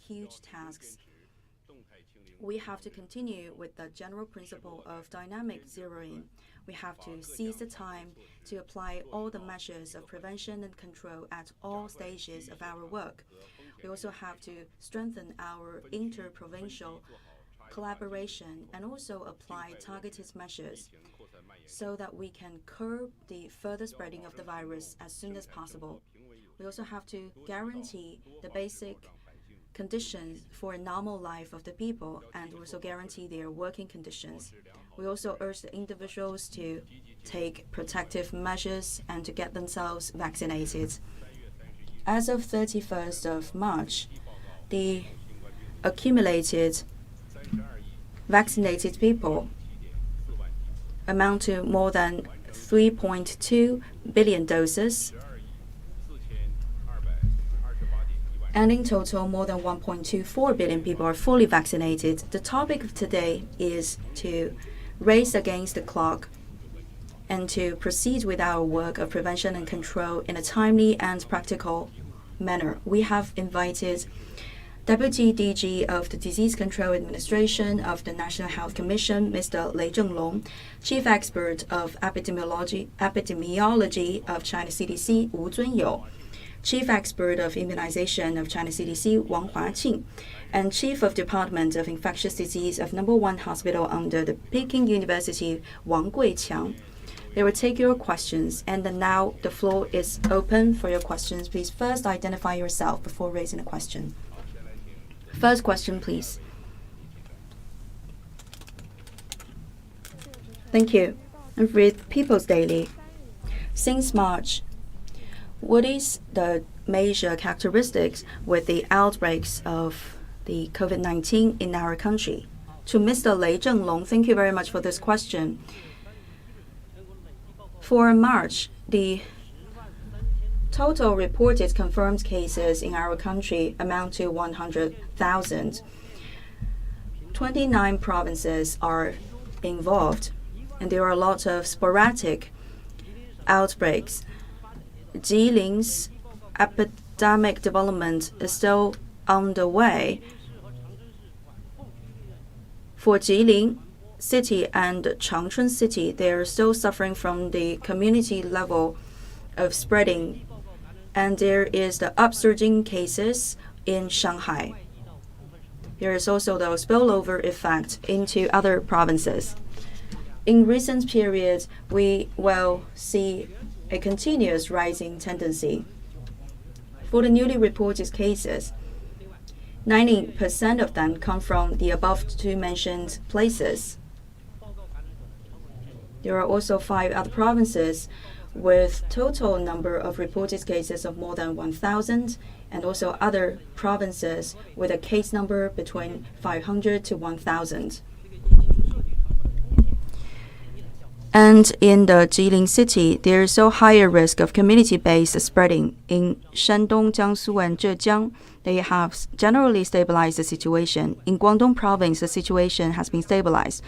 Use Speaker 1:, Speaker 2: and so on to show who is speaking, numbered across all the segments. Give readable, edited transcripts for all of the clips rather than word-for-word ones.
Speaker 1: huge tasks. We have to continue with the general principle of dynamic zeroing. We have to seize the time to apply all the measures of prevention and control at all stages of our work. We also have to strengthen our inter-provincial collaboration and also apply targeted measures so that we can curb the further spreading of the virus as soon as possible. We also have to guarantee the basic conditions for a normal life of the people and also guarantee their working conditions. We also urge the individuals to take protective measures and to get themselves vaccinated. As of 31st of March, the accumulated vaccinated people amount to more than 3.2 billion doses, and in total, more than 1.24 billion people are fully vaccinated. The topic of today is to race against the clock and to proceed with our work of prevention and control in a timely and practical manner. We have invited Deputy DG of the Disease Control Administration of the National Health Commission, Mr. Lei Zhenglong, Chief Expert of Epidemiology of China CDC, Wu Zhunyou, Chief Expert of Immunization of China CDC, Wang Huaqing, and Chief of Department of Infectious Disease of No. 1 Hospital under the Peking University, Wang Guiqiang. They will take your questions, and now the floor is open for your questions. Please first identify yourself before raising a question. First question, please. Thank you. And with People's Daily, since March, what is the major characteristics with the outbreaks of the COVID-19 in our country? To Mr. Lei Zhenglong, thank you very much for this question. For March, the total reported confirmed cases in our country amount to 100,000. 29 provinces are involved, and there are a lot of sporadic outbreaks. Jiling's epidemic development is still underway. For Jilin City and Changchun City, they are still suffering from the community level of spreading, and there is the upsurging cases in Shanghai. There is also the spillover effect into other provinces. In recent periods, we will see a continuous rising tendency. For the newly reported cases, 90% of them come from the above two mentioned places. There are also 5 other provinces with total number of reported cases of more than 1,000, and also other provinces with a case number between 500 to 1,000. And in the Jilin city, there is so higher risk of community-based spreading. In Shandong, Jiangsu, and Zhejiang, they have generally stabilized the situation. In Guangdong province, the situation has been stabilized,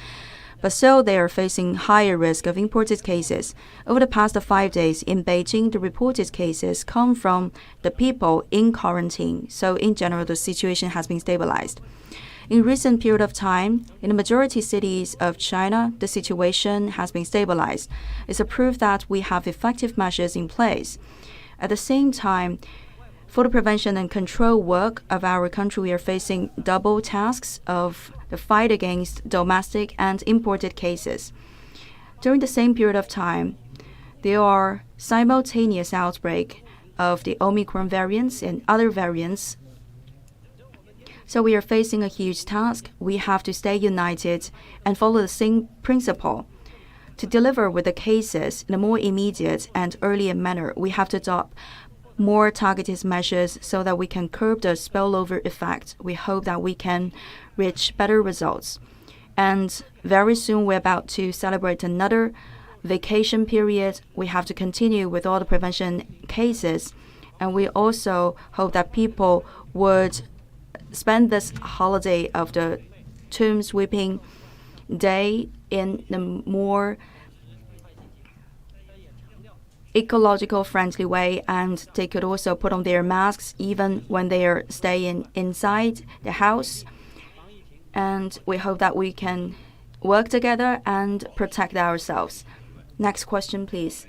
Speaker 1: but still they are facing higher risk of imported cases. Over the past 5 days in Beijing, the reported cases come from the people in quarantine. So in general, the situation has been stabilized. In recent period of time, in the majority cities of China, the situation has been stabilized. It's a proof that we have effective measures in place. At the same time, for the prevention and control work of our country, we are facing double tasks of the fight against domestic and imported cases. During the same period of time, there are simultaneous outbreak of the Omicron variants and other variants. So we are facing a huge task. We have to stay united and follow the same principle. To deliver with the cases in a more immediate and earlier manner, we have to adopt more targeted measures so that we can curb the spillover effect. We hope that we can reach better results. And very soon we're about to celebrate another vacation period. We have to continue with all the prevention cases. And we also hope that people would spend this holiday of the tomb sweeping day in ecological friendly way, and they could also put on their masks even when they are staying inside the house. And we hope that we can work together and protect ourselves. Next question, please.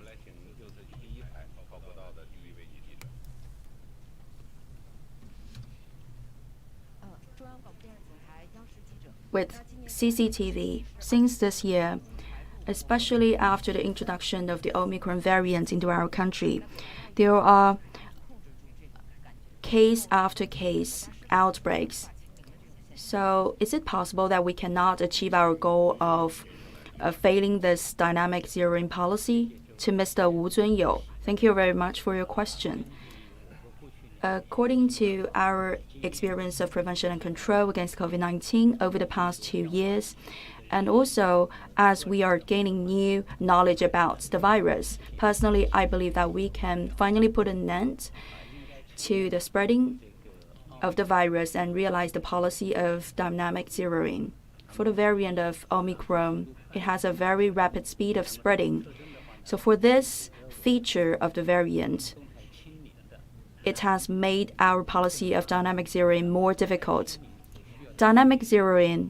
Speaker 1: With CCTV, since this year, especially after the introduction of the Omicron variant into our country, there are case after case outbreaks. So is it possible that we cannot achieve our goal of failing this dynamic zeroing policy? To Mr. Wu Zunyo, thank you very much for your question. According to our experience of prevention and control against COVID-19 over the past 2 years, and also as we are gaining new knowledge about the virus, personally, I believe that we can finally put an end to the spreading of the virus and realize the policy of dynamic zeroing. For the variant of Omicron, it has a very rapid speed of spreading. So for this feature of the variant, it has made our policy of dynamic zeroing more difficult. Dynamic zeroing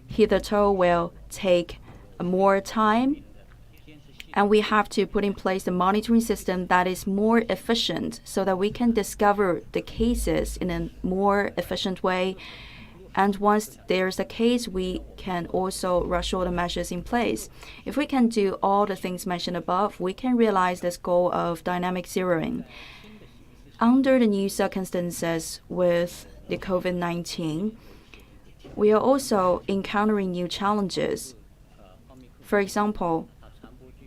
Speaker 1: hitherto will take more time, and we have to put in place a monitoring system that is more efficient so that we can discover the cases in a more efficient way. And once there's a case, we can also rush all the measures in place. If we can do all the things mentioned above, we can realize this goal of dynamic zeroing. Under the new circumstances with the COVID-19, we are also encountering new challenges. For example,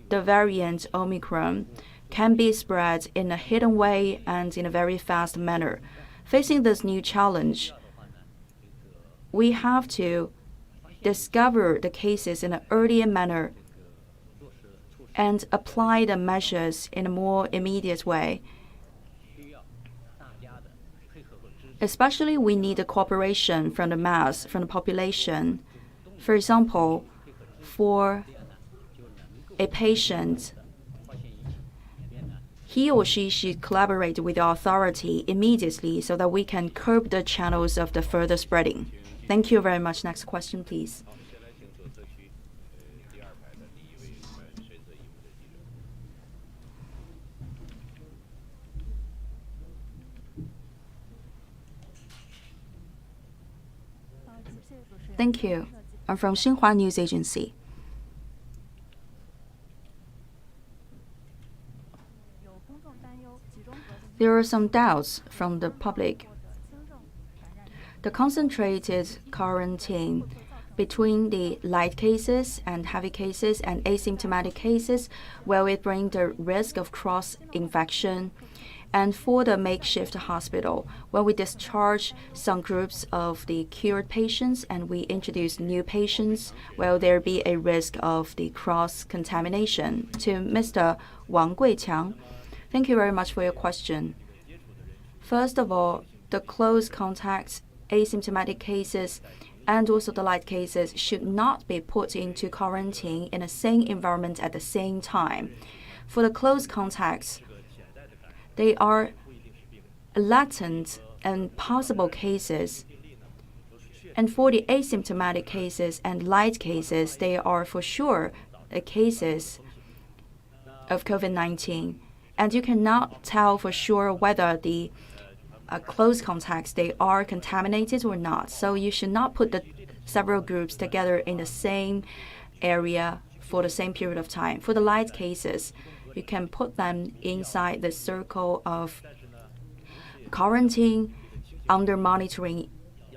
Speaker 1: the variant Omicron can be spread in a hidden way and in a very fast manner. Facing this new challenge, we have to discover the cases in an earlier manner and apply the measures in a more immediate way. Especially, we need the cooperation from the mass, from the population. For example, for a patient, he or she should collaborate with the authority immediately so that we can curb the channels of the further spreading. Thank you very much. Next question, please. Thank you. I'm from Xinhua News Agency. There are some doubts from the public. The concentrated quarantine between the light cases and heavy cases and asymptomatic cases, will it bring the risk of cross-infection? And for the makeshift hospital, when we discharge some groups of the cured patients and we introduce new patients, will there be a risk of the cross-contamination? To Mr. Wang Guiqiang, thank you very much for your question. First of all, the close contacts, asymptomatic cases, and also the light cases should not be put into quarantine in the same environment at the same time. For the close contacts, they are latent and possible cases. And for the asymptomatic cases and light cases, they are for sure the cases of COVID-19. And you cannot tell for sure whether the close contacts, they are contaminated or not. So you should not put the several groups together in the same area for the same period of time. For the light cases, you can put them inside the circle of quarantine under monitoring.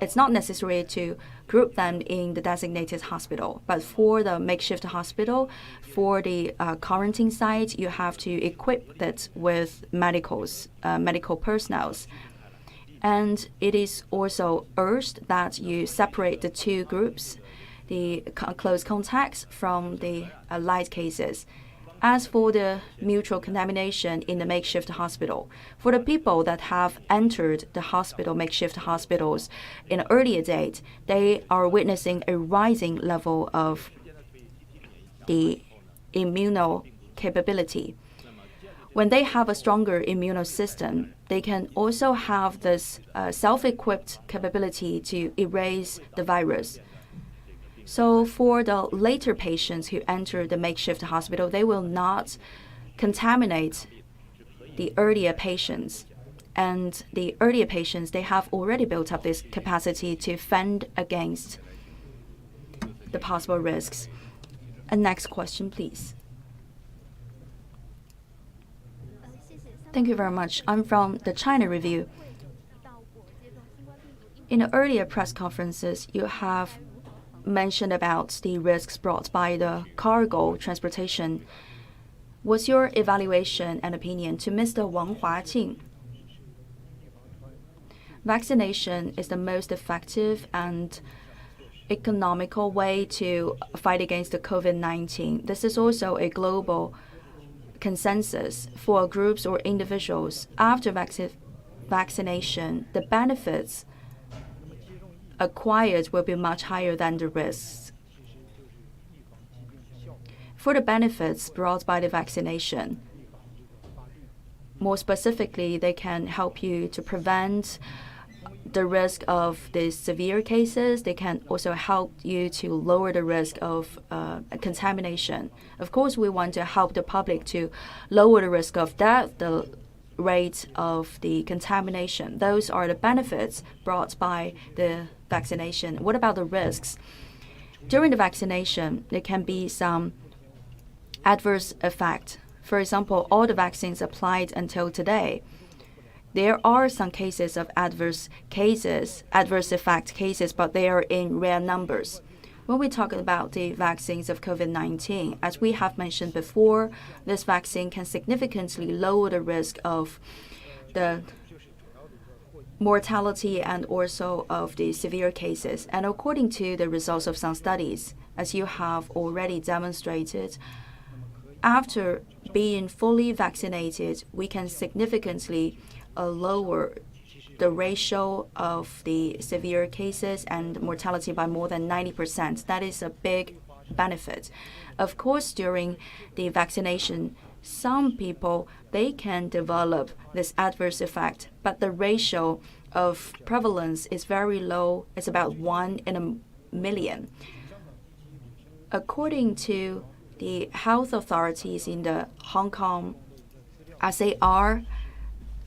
Speaker 1: It's not necessary to group them in the designated hospital, but for the makeshift hospital, for the quarantine site, you have to equip it with medical personnel. And it is also urged that you separate the two groups, the close contacts from the light cases. As for the mutual contamination in the makeshift hospital, for the people that have entered the hospital, makeshift hospitals, in an earlier date, they are witnessing a rising level of the immuno capability. when they have a stronger immune system, they can also have this self-equipped capability to erase the virus. So for the later patients who enter the makeshift hospital, they will not contaminate the earlier patients. And the earlier patients, they have already built up this capacity to fend against the possible risks. And next question, please. Thank you very much. I'm from the China Review. In the earlier press conferences, you have mentioned about the risks brought by the cargo transportation. What's your evaluation and opinion to Mr. Wang Huaqing? Vaccination is the most effective and economical way to fight against the COVID-19. This is also a global consensus for groups or individuals. After vaccination, the benefits acquired will be much higher than the risks. For the benefits brought by the vaccination, more specifically, they can help you to prevent the risk of the severe cases. They can also help you to lower the risk of contamination. Of course, we want to help the public to lower the risk of death, the rate of the contamination. Those are the benefits brought by the vaccination. What about the risks? During the vaccination, there can be some adverse effect. For example, all the vaccines applied until today, there are some cases of adverse effect cases, but they are in rare numbers. When we talk about the vaccines of COVID-19, as we have mentioned before, this vaccine can significantly lower the risk of the mortality and also of the severe cases. And according to the results of some studies, as you have already demonstrated, after being fully vaccinated, we can significantly lower the ratio of the severe cases and mortality by more than 90%. That is a big benefit. Of course, during the vaccination, some people, they can develop this adverse effect, but the ratio of prevalence is very low. It's about 1 in a million. According to the health authorities in the Hong Kong SAR,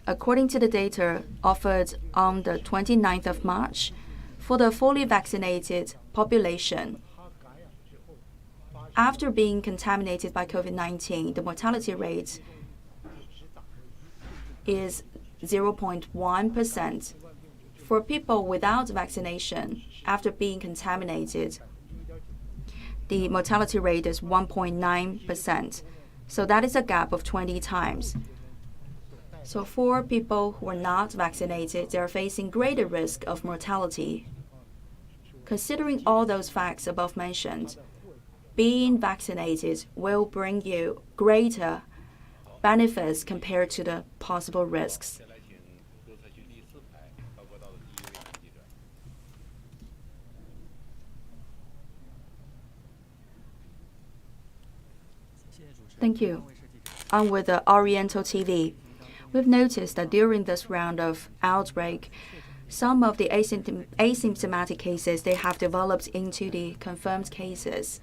Speaker 1: according to the data offered on the 29th of March, for the fully vaccinated population, after being contaminated by COVID-19, the mortality rate is 0.1%. For people without vaccination, after being contaminated, the mortality rate is 1.9%. So that is a gap of 20 times. So for people who are not vaccinated, they are facing greater risk of mortality. Considering all those facts above mentioned, being vaccinated will bring you greater benefits compared to the possible risks. Thank you. I'm with the Oriental TV. We've noticed that during this round of outbreak, some of the asymptomatic cases, they have developed into the confirmed cases.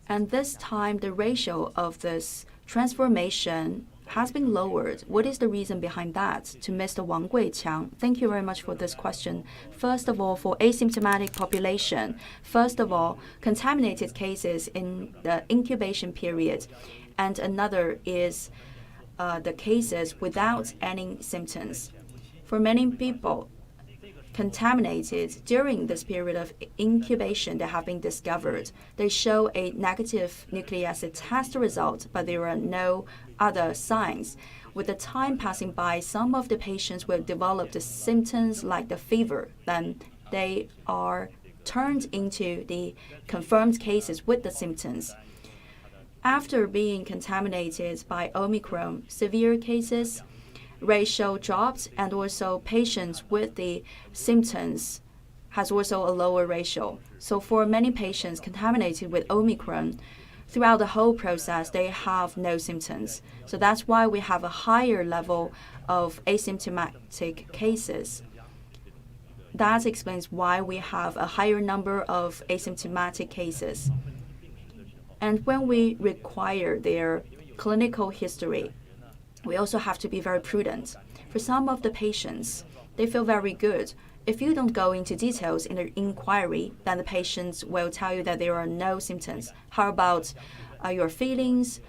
Speaker 1: And this time, the ratio of this transformation has been lowered. What is the reason behind that? To Mr. Wang Guiqiang, thank you very much for this question. First of all, for asymptomatic population, first of all, contaminated cases in the incubation period, and another is the cases without any symptoms. For many people contaminated during this period of incubation that have been discovered, they show a negative nucleic acid test result, but there are no other signs. With the time passing by, some of the patients will develop the symptoms like the fever. Then they are turned into the confirmed cases with the symptoms. After being contaminated by Omicron, severe cases ratio dropped, and also patients with the symptoms has also a lower ratio. So for many patients contaminated with Omicron, throughout the whole process, they have no symptoms. So that's why we have a higher level of asymptomatic cases. That explains why we have a higher number of asymptomatic cases. And when we require their clinical history, we also have to be very prudent. For some of the patients, they feel very good. If you don't go into details in the inquiry, then the patients will tell you that there are no symptoms. How about your feelings?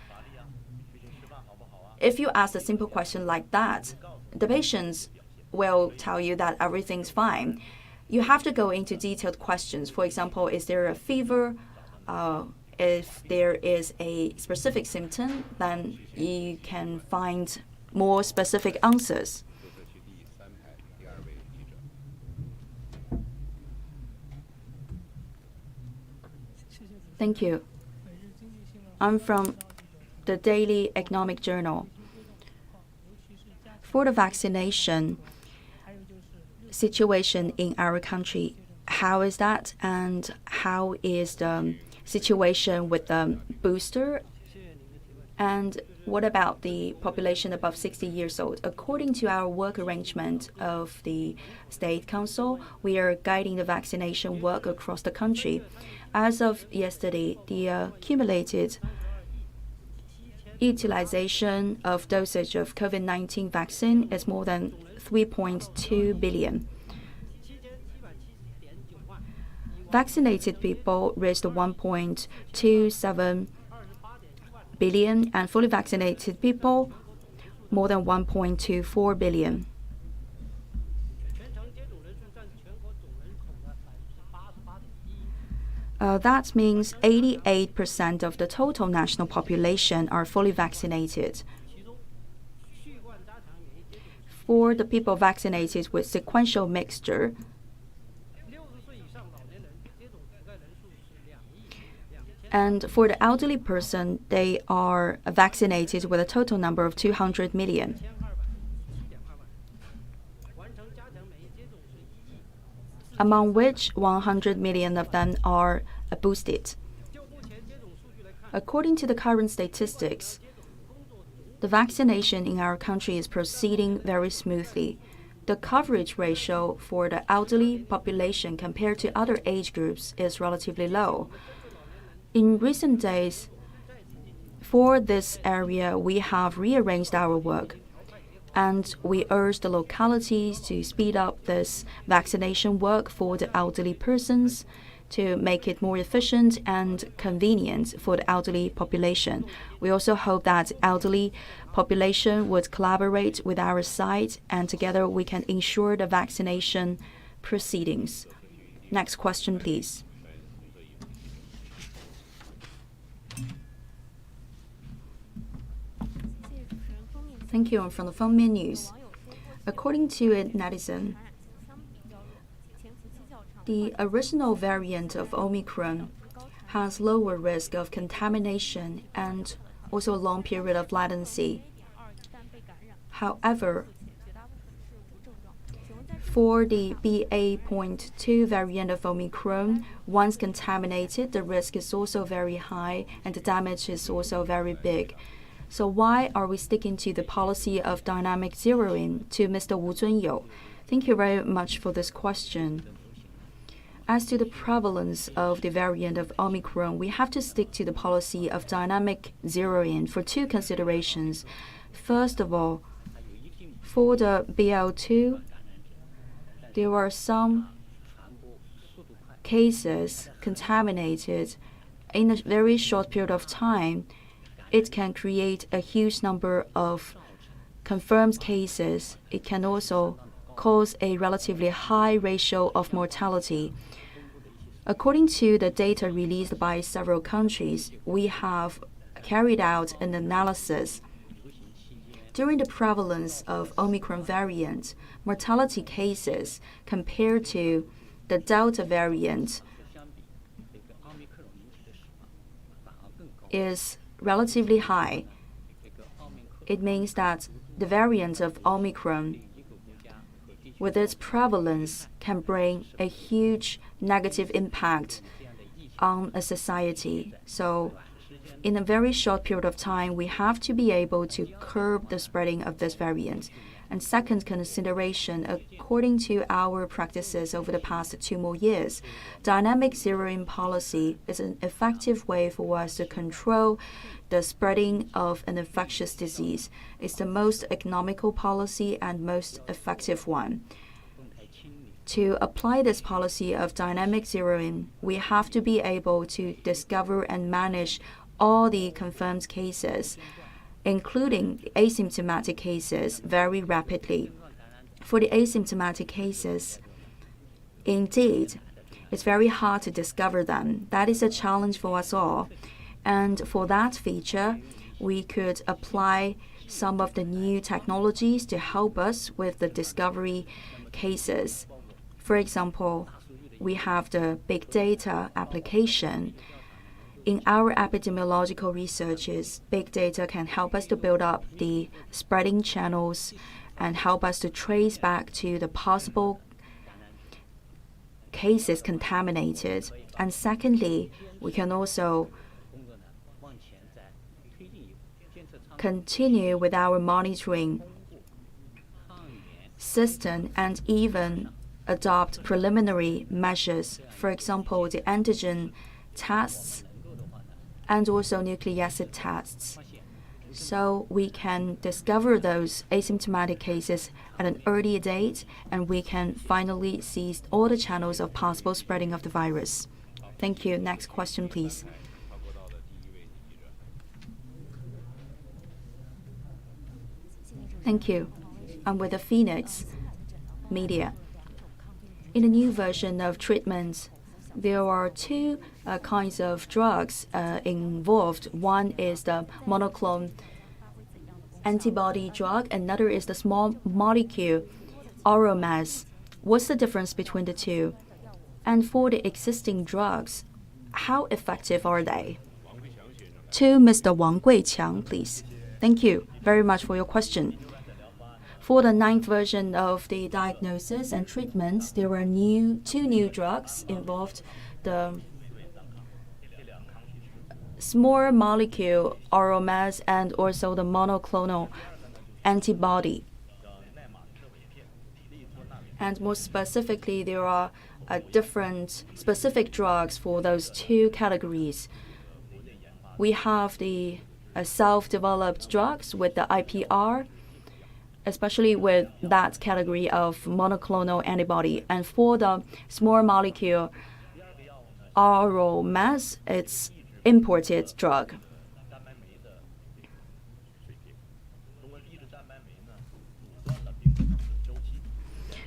Speaker 1: If you ask a simple question like that, the patients will tell you that everything's fine. You have to go into detailed questions. For example, is there a fever? If there is a specific symptom, then you can find more specific answers. Thank you. I'm from the Daily Economic Journal. For the vaccination situation in our country, how is that, and how is the situation with the booster? And what about the population above 60 years old? According to our work arrangement of the State Council, we are guiding the vaccination work across the country. As of yesterday, the accumulated utilization of dosage of COVID-19 vaccine is more than 3.2 billion. Vaccinated people reached 1.27 billion, and fully vaccinated people more than 1.24 billion. That means 88% of the total national population are fully vaccinated. For the people vaccinated with sequential mixture, and for the elderly person, they are vaccinated with a total number of 200 million. Among which 100 million of them are boosted. According to the current statistics, the vaccination in our country is proceeding very smoothly. The coverage ratio for the elderly population compared to other age groups is relatively low. In recent days, for this area, we have rearranged our work, and we urge the localities to speed up this vaccination work for the elderly persons to make it more efficient and convenient for the elderly population. We also hope that elderly population would collaborate with our side, and together we can ensure the vaccination proceedings. Next question, please. Thank you. I'm from the Fengmian News. According to a netizen, the original variant of Omicron has lower risk of contamination and also a long period of latency. However, for the BA.2 variant of Omicron, once contaminated, the risk is also very high and the damage is also very big. So why are we sticking to the policy of dynamic zeroing? To Mr. Wu Zunyo. Thank you very much for this question. As to the prevalence of the variant of Omicron, we have to stick to the policy of dynamic zeroing for two considerations. First of all, for the BL2, there are some cases contaminated in a very short period of time. It can create a huge number of confirmed cases. It can also cause a relatively high ratio of mortality. According to the data released by several countries, we have carried out an analysis. During the prevalence of Omicron variant, mortality cases compared to the Delta variant is relatively high. It means that the variant of Omicron, with its prevalence, can bring a huge negative impact on a society. So in a very short period of time, we have to be able to curb the spreading of this variant. And second consideration, according to our practices over the past 2 more years, dynamic zeroing policy is an effective way for us to control the spreading of an infectious disease. It's the most economical policy and most effective one. To apply this policy of dynamic zeroing, we have to be able to discover and manage all the confirmed cases, including asymptomatic cases, very rapidly. For the asymptomatic cases, indeed, it's very hard to discover them. That is a challenge for us all. And for that feature, we could apply some of the new technologies to help us with the discovery cases. For example, we have the big data application. In our epidemiological researches, big data can help us to build up the spreading channels and help us to trace back to the possible cases contaminated. And secondly, we can also continue with our monitoring system and even adopt preliminary measures. For example, the antigen tests and also nucleic acid tests. So we can discover those asymptomatic cases at an early date, and we can finally seize all the channels of possible spreading of the virus. Thank you. Next question, please. Thank you. I'm with the Phoenix Media. In the new version of treatment, there are 2 kinds of drugs involved. One is the monoclonal antibody drug, another is the small molecule oral mass. What's the difference between the two? And for the existing drugs, how effective are they? To Mr. Wang Guiqiang, please. Thank you very much for your question. For the 9th version of the diagnosis and treatment, there were 2 new drugs involved: the small molecule oral mass and also the monoclonal antibody. And more specifically, there are different specific drugs for those 2 categories. We have the self-developed drugs with the IPR, especially with that category of monoclonal antibody. And for the small molecule oral mass, it's imported drug.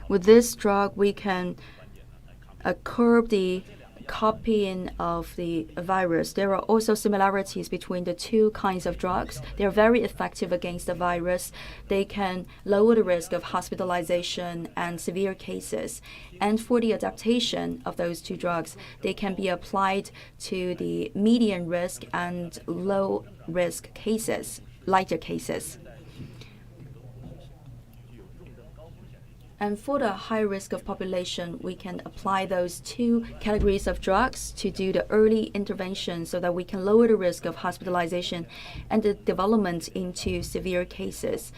Speaker 1: With this drug, we can curb the copying of the virus. There are also similarities between the 2 kinds of drugs. They are very effective against the virus. They can lower the risk of hospitalization and severe cases. And for the adaptation of those 2 drugs, they can be applied to the medium risk and low risk cases, lighter cases. And for the high risk of population, we can apply those 2 categories of drugs to do the early intervention so that we can lower the risk of hospitalization and the development into severe cases.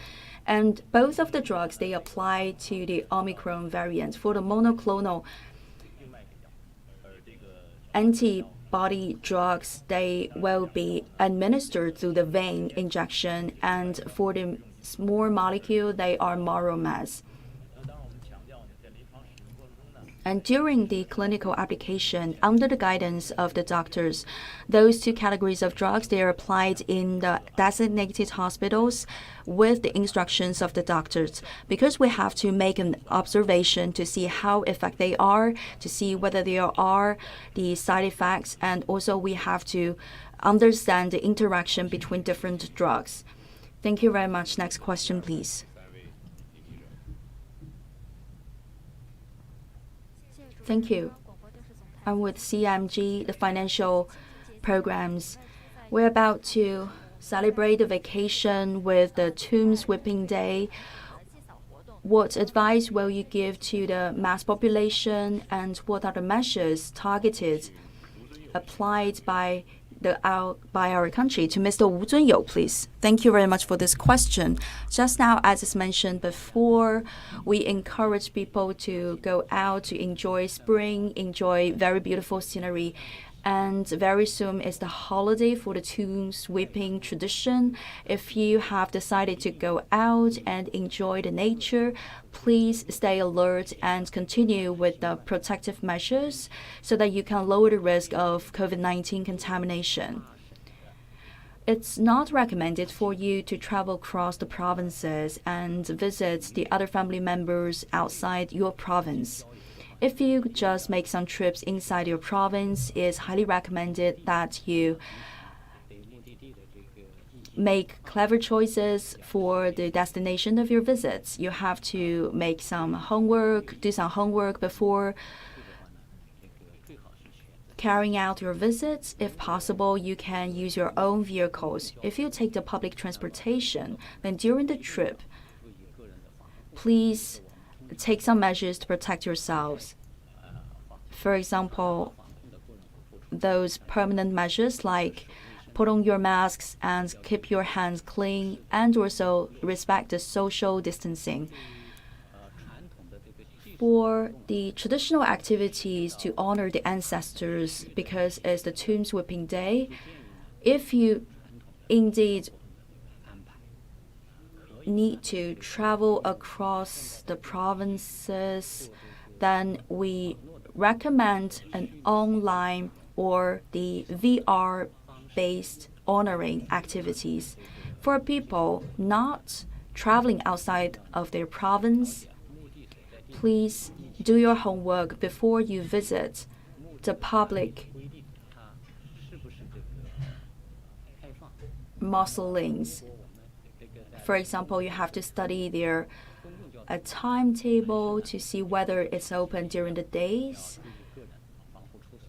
Speaker 1: And both of the drugs, they apply to the Omicron variant. For the monoclonal antibody drugs, they will be administered through the vein injection. And for the small molecule, they are oral mass. And during the clinical application, under the guidance of the doctors, those 2 categories of drugs, they are applied in the designated hospitals with the instructions of the doctors. Because we have to make an observation to see how effective they are, to see whether there are the side effects, and also we have to understand the interaction between different drugs. Thank you very much. Next question, please. Thank you. I'm with CMG, the financial programs. We're about to celebrate the vacation with the Tomb Sweeping Day. What advice will you give to the mass population, and what are the measures targeted, applied by by our country. To Mr. Wu Zunyo, please. Thank you very much for this question. Just now, as is mentioned before, we encourage people to go out to enjoy spring, enjoy very beautiful scenery. And very soon is the holiday for the tomb sweeping tradition. If you have decided to go out and enjoy the nature, please stay alert and continue with the protective measures so that you can lower the risk of COVID-19 contamination. It's not recommended for you to travel across the provinces and visit the other family members outside your province. If you just make some trips inside your province, it's highly recommended that you make clever choices for the destination of your visits. You have to make some homework, do some homework before carrying out your visits. If possible, you can use your own vehicles. If you take the public transportation, then during the trip, please take some measures to protect yourselves. For example, those permanent measures like put on your masks and keep your hands clean, and also respect the social distancing. For the traditional activities to honor the ancestors, because it's the tomb sweeping day, if you indeed need to travel across the provinces, then we recommend an online or the VR-based honoring activities. For people not traveling outside of their province, please do your homework before you visit the public mausoleums. For example, you have to study their timetable to see whether it's open during the days,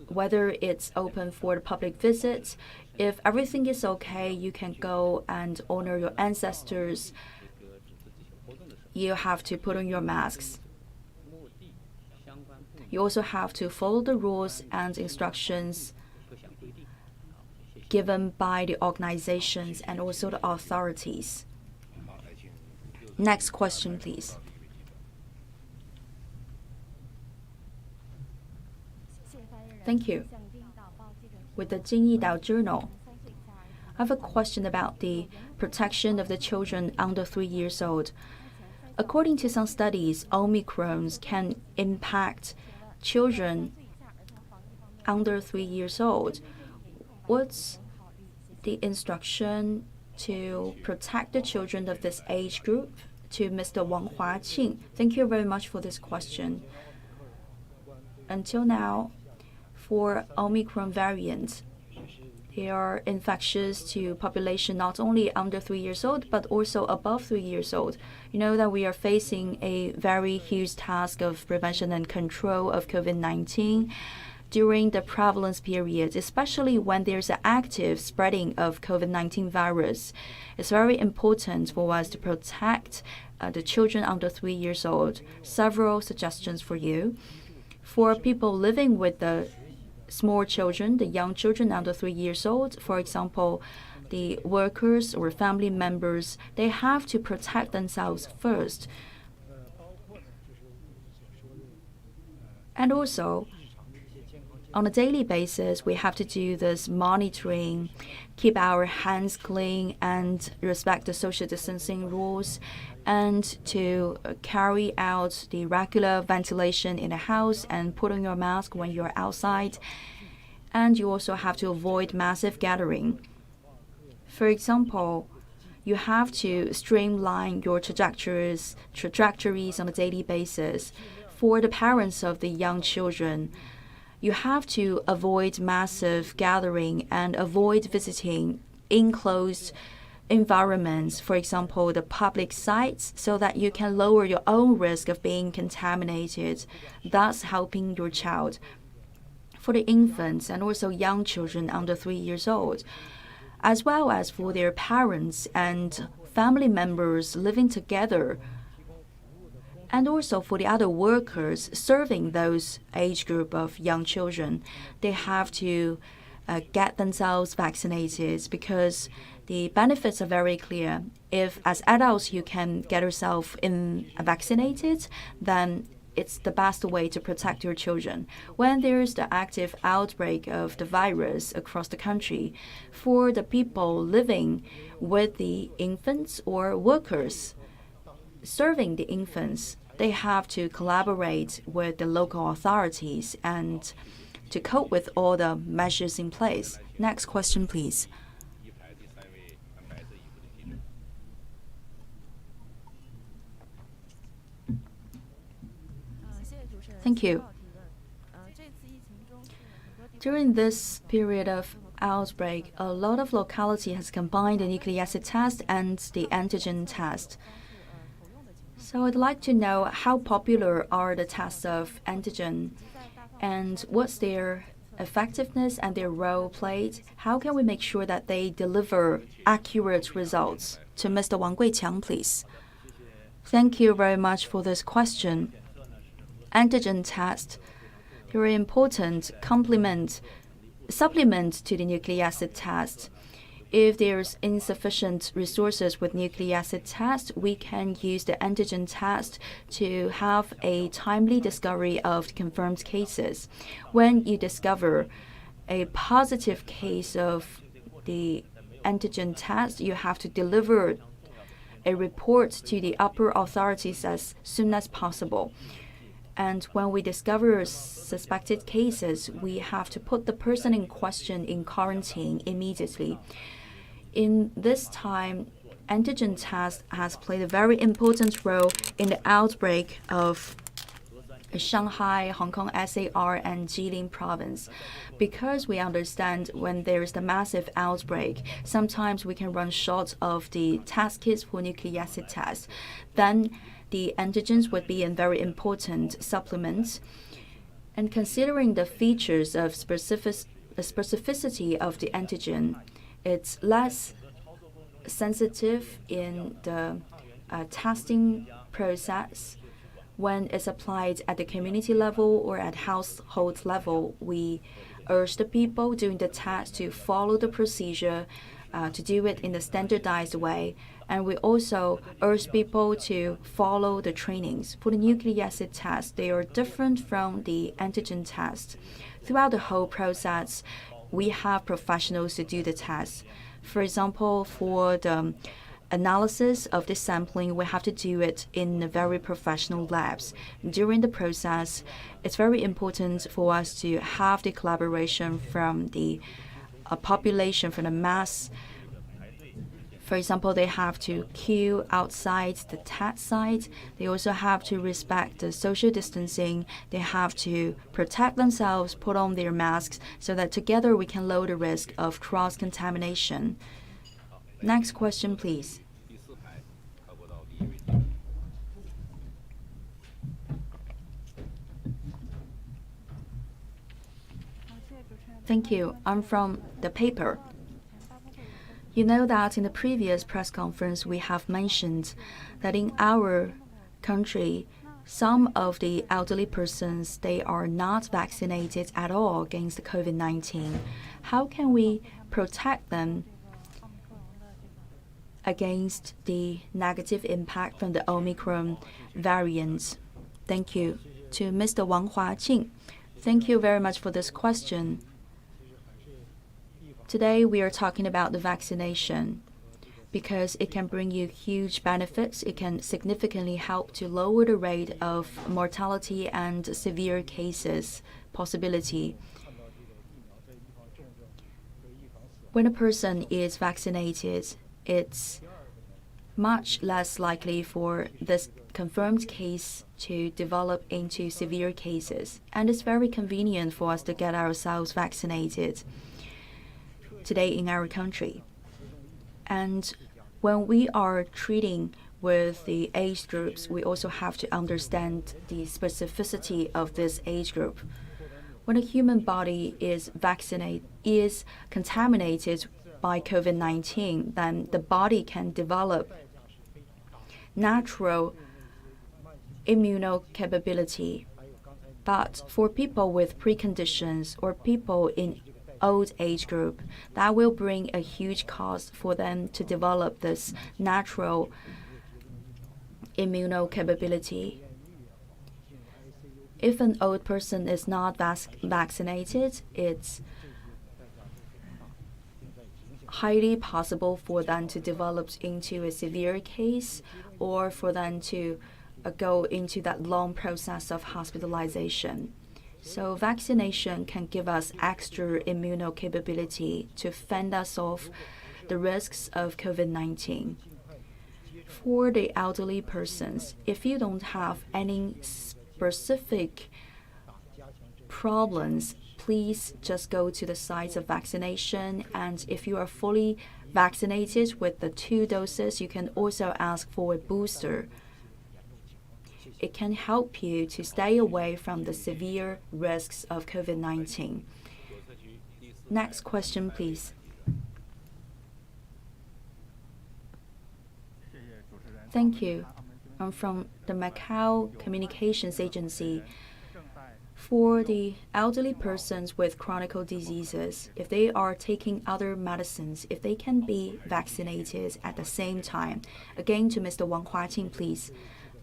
Speaker 1: whether it's open for the public visits. If everything is okay, you can go and honor your ancestors. You have to put on your masks. You also have to follow the rules and instructions given by the organizations and also the authorities. Next question, please. Thank you. With the Jingyidao Journal, I have a question about the protection of the children under 3 years old. According to some studies, Omicrons can impact children under 3 years old. What's the instruction to protect the children of this age group? To Mr. Wang Huaqing. Thank you very much for this question. Until now, for Omicron variant, they are infectious to population not only under 3 years old, but also above 3 years old. You know that we are facing a very huge task of prevention and control of COVID-19 during the prevalence period, especially when there's an active spreading of COVID-19 virus. It's very important for us to protect the children under 3 years old. Several suggestions for you. For people living with the small children, the young children under 3 years old, for example, the workers or family members, they have to protect themselves first. And also, on a daily basis, we have to do this monitoring, keep our hands clean and respect the social distancing rules, and to carry out the regular ventilation in the house and put on your mask when you're outside. And you also have to avoid massive gathering. For example, you have to streamline your trajectories on a daily basis. For the parents of the young children, you have to avoid massive gathering and avoid visiting enclosed environments, for example, the public sites, so that you can lower your own risk of being contaminated, thus helping your child. For the infants and also young children under 3 years old, as well as for their parents and family members living together, and also for the other workers serving those age group of young children, they have to get themselves vaccinated because the benefits are very clear. If as adults you can get yourself vaccinated, then it's the best way to protect your children. When there's the active outbreak of the virus across the country, for the people living with the infants or workers serving the infants, they have to collaborate with the local authorities and to cope with all the measures in place. Next question, please. Thank you. During this period of outbreak, a lot of locality has combined the nucleic acid test and the antigen test. So I'd like to know how popular are the tests of antigen and what's their effectiveness and their role played. How can we make sure that they deliver accurate results? To Mr. Wang Guiqiang, please. Thank you very much for this question. Antigen test, very important supplement to the nucleic acid test. If there's insufficient resources with nucleic acid test, we can use the antigen test to have a timely discovery of confirmed cases. When you discover a positive case of the antigen test, you have to deliver a report to the upper authorities as soon as possible. And when we discover suspected cases, we have to put the person in question in quarantine immediately. In this time, antigen test has played a very important role in the outbreak of Shanghai, Hong Kong SAR, and Jilin province. Because we understand when there is the massive outbreak, sometimes we can run short of the test kits for nucleic acid tests. Then the antigens would be a very important supplement. And considering the features of specificity of the antigen, it's less sensitive in the testing process. When it's applied at the community level or at household level, we urge the people doing the test to follow the procedure, to do it in a standardized way. And we also urge people to follow the trainings. For the nucleic acid test, they are different from the antigen test. Throughout the whole process, we have professionals to do the test. For example, for the analysis of this sampling, we have to do it in very professional labs. During the process, it's very important for us to have the collaboration from the population, from the mass. For example, they have to queue outside the test site. They also have to respect the social distancing. They have to protect themselves, put on their masks, so that together we can lower the risk of cross-contamination. Next question, please. Thank you. I'm from the paper. You know that in the previous press conference, we have mentioned that in our country, some of the elderly persons, they are not vaccinated at all against COVID-19. How can we protect them against the negative impact from the Omicron variant? Thank you. To Mr. Wang Huaqing, thank you very much for this question. Today we are talking about the vaccination because it can bring you huge benefits. It can significantly help to lower the rate of mortality and severe cases possibility. When a person is vaccinated, it's much less likely for this confirmed case to develop into severe cases. And it's very convenient for us to get ourselves vaccinated today in our country. And when we are treating with the age groups, we also have to understand the specificity of this age group. When a human body is contaminated by COVID-19, then the body can develop natural immunocapability. But for people with preconditions or people in old age group. That will bring a huge cost for them to develop this natural immunocapability. If an old person is not vaccinated, it's highly possible for them to develop into a severe case or for them to go into that long process of hospitalization. So vaccination can give us extra immunocapability to fend us off the risks of COVID-19. For the elderly persons, if you don't have any specific problems, please just go to the sites of vaccination. And if you are fully vaccinated with the 2 doses, you can also ask for a booster. It can help you to stay away from the severe risks of COVID-19. Next question, please. Thank you. I'm from the Macau Communications Agency. For the elderly persons with chronic diseases, if they are taking other medicines, if they can be vaccinated at the same time. Again, to Mr. Wang Huaqing, please.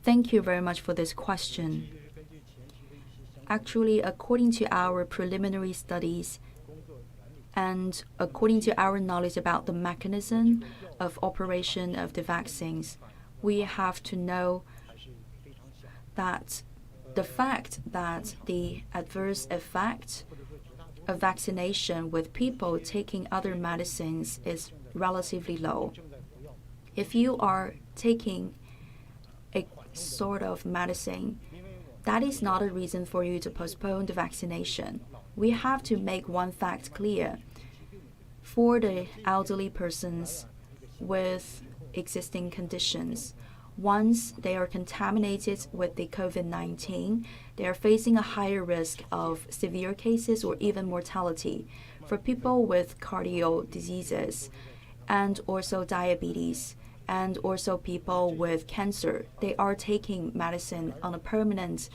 Speaker 1: Thank you very much for this question. Actually, according to our preliminary studies and according to our knowledge about the mechanism of operation of the vaccines, we have to know that the fact that the adverse effect of vaccination with people taking other medicines is relatively low. If you are taking a sort of medicine, that is not a reason for you to postpone the vaccination. We have to make one fact clear. For the elderly persons with existing conditions, once they are contaminated with the COVID-19, they are facing a higher risk of severe cases or even mortality. For people with cardio diseases and also diabetes and also people with cancer, they are taking medicine on a permanent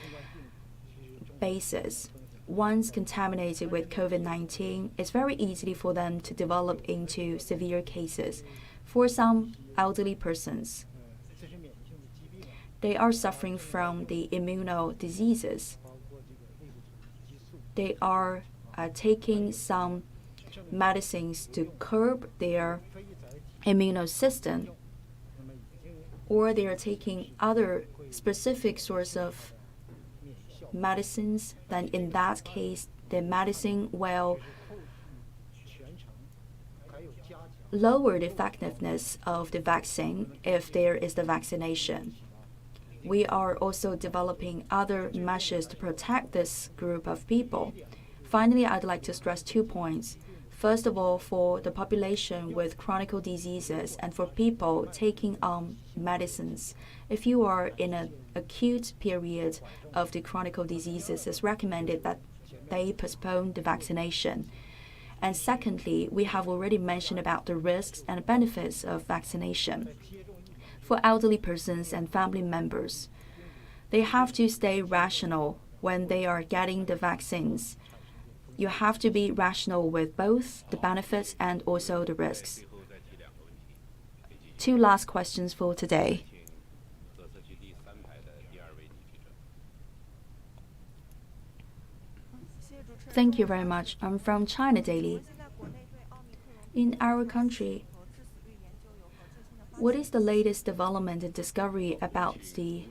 Speaker 1: basis. Once contaminated with COVID-19, it's very easy for them to develop into severe cases. For some elderly persons, they are suffering from the immuno diseases. They are taking some medicines to curb their immune system, or they are taking other specific sorts of medicines. Then in that case, the medicine will lower the effectiveness of the vaccine if there is the vaccination. We are also developing other measures to protect this group of people. Finally, I'd like to stress 2 points. First of all, for the population with chronic diseases and for people taking on medicines, if you are in an acute period of the chronic diseases, it's recommended that they postpone the vaccination. And secondly, we have already mentioned about the risks and benefits of vaccination. For elderly persons and family members, they have to stay rational when they are getting the vaccines. You have to be rational with both the benefits and also the risks. 2 last questions for today. Thank you very much. I'm from China Daily. In our country, what is the latest development and discovery about the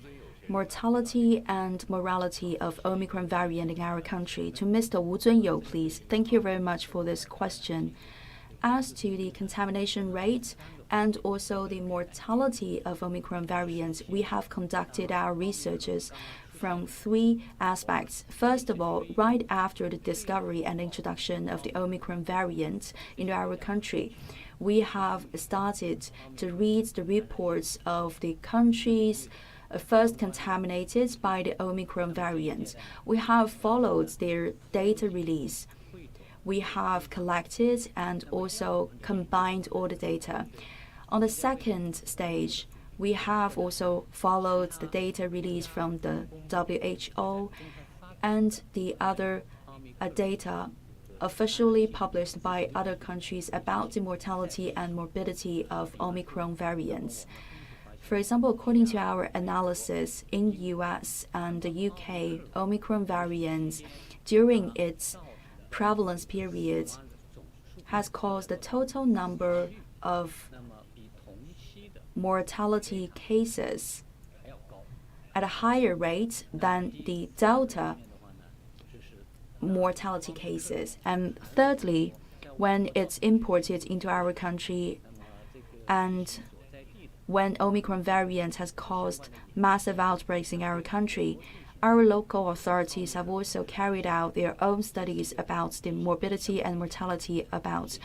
Speaker 1: mortality and morality of Omicron variant in our country? To Mr. Wu Zunyo, please. Thank you very much for this question. As to the contamination rate and also the mortality of Omicron variants, we have conducted our researches from 3 aspects. First of all, right after the discovery and introduction of the Omicron variant in our country, we have started to read the reports of the countries first contaminated by the Omicron variant. We have followed their data release. We have collected and also combined all the data. On the second stage, we have also followed the data release from the WHO and the other data officially published by other countries about the mortality and morbidity of Omicron variants. For example, according to our analysis in US and the UK, Omicron variants during its prevalence period has caused the total number of mortality cases at a higher rate than the Delta mortality cases. And thirdly, when it's imported into our country and when Omicron variant has caused massive outbreaks in our country, our local authorities have also carried out their own studies about the morbidity and mortality about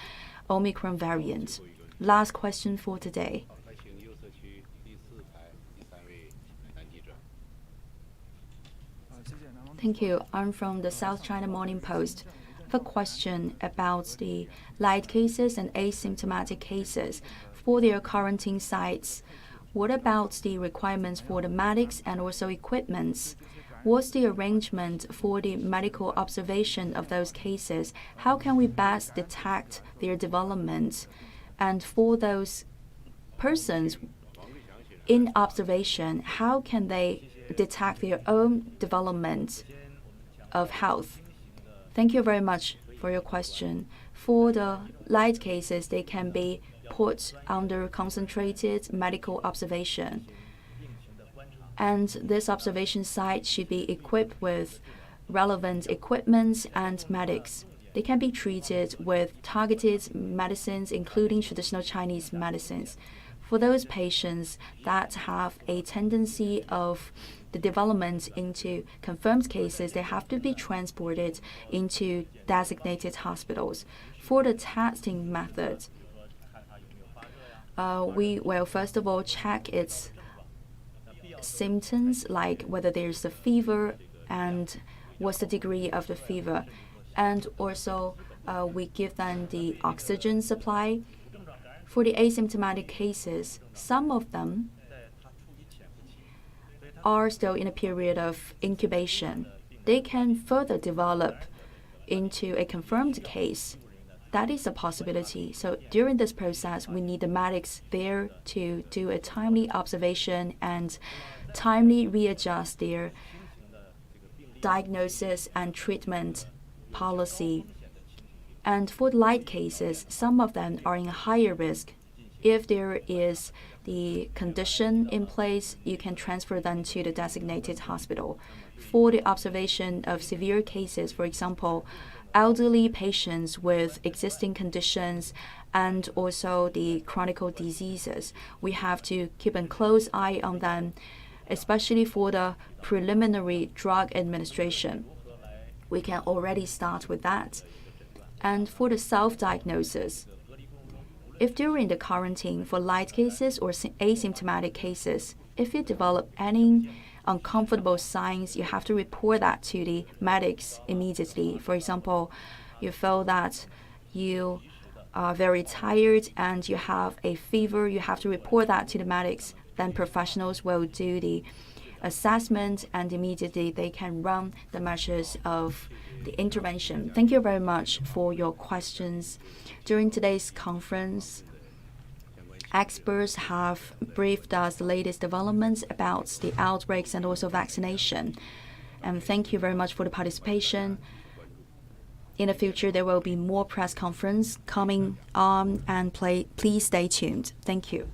Speaker 1: Omicron variant. Last question for today. Thank you. I'm from the South China Morning Post. I have a question about the light cases and asymptomatic cases. For their quarantine sites, what about the requirements for the medics and also equipments? What's the arrangement for the medical observation of those cases? How can we best detect their development? And for those persons in observation, how can they detect their own development of health? Thank you very much for your question. For the light cases, they can be put under concentrated medical observation. And this observation site should be equipped with relevant equipment and medics. They can be treated with targeted medicines, including traditional Chinese medicines. For those patients that have a tendency of the development into confirmed cases, they have to be transported into designated hospitals. For the testing method, we will first of all check its symptoms, like whether there's a fever and what's the degree of the fever. And also, we give them the oxygen supply. For the asymptomatic cases, some of them are still in a period of incubation. They can further develop into a confirmed case. That is a possibility. So during this process, we need the medics there to do a timely observation and timely readjust their diagnosis and treatment policy. And for the light cases, some of them are in a higher risk. If there is the condition in place, you can transfer them to the designated hospital. For the observation of severe cases, for example, elderly patients with existing conditions and also the chronic diseases, we have to keep a close eye on them, especially for the preliminary drug administration. We can already start with that. And for the self-diagnosis, if during the quarantine for light cases or asymptomatic cases, if you develop any uncomfortable signs, you have to report that to the medics immediately. For example, you feel that you are very tired and you have a fever, you have to report that to the medics. Then professionals will do the assessment and immediately they can run the measures of the intervention. Thank you very much for your questions. During today's conference, experts have briefed us the latest developments about the outbreaks and also vaccination. And thank you very much for the participation. In the future, there will be more press conference coming on, and please stay tuned. Thank you.